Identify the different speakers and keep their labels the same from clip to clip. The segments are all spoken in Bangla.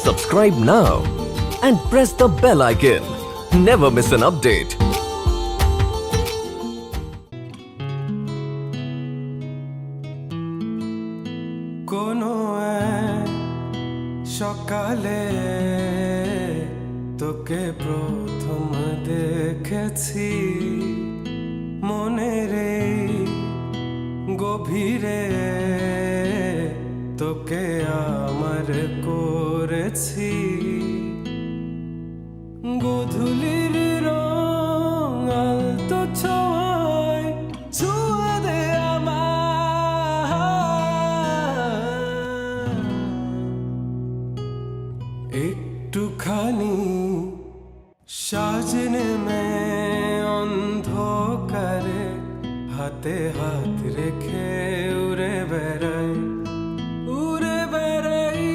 Speaker 1: Subscribe now and press the bell icon. Never miss an update.
Speaker 2: কোনো সকালে তোকে প্রথম দেখেছি মনের গভীরে তোকে আমার করেছি গোধূলির রং আলতো ছোঁয়ায় ছুঁয়ে দে আমার একটুখানি সাজনে মে অন্ধকারে হাতে হাত রেখে উড়ে বেড়াই উড়ে বেড়াই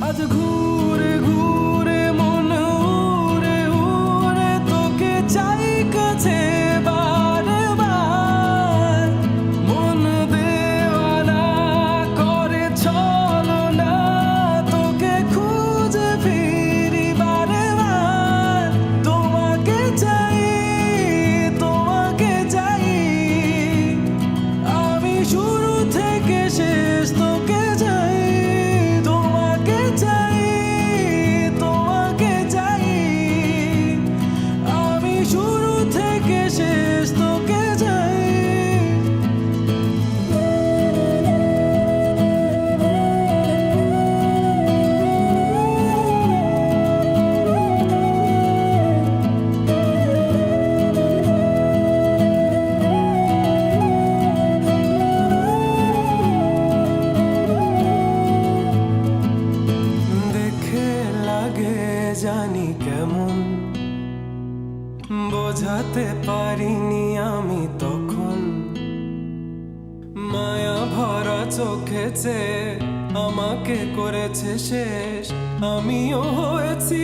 Speaker 2: আজ ঘুরে ঘুরে মন উড়ে উড়ে তোকে চাই কাছে বারবার মন দেওয়ানা করে চলো না তোকে খুঁজে ফিরি বারবার তোমাকে চাই আমি শুরু থেকে শেষ তোকে চাই আমি শুরু থেকে শেষ তোকে চাই দেখে লাগে জানি কেমন বোঝাতে পারিনি আমি তখন মায়া ভরা চোখে চেয়ে আমাকে করেছে শেষ আমিও হয়েছি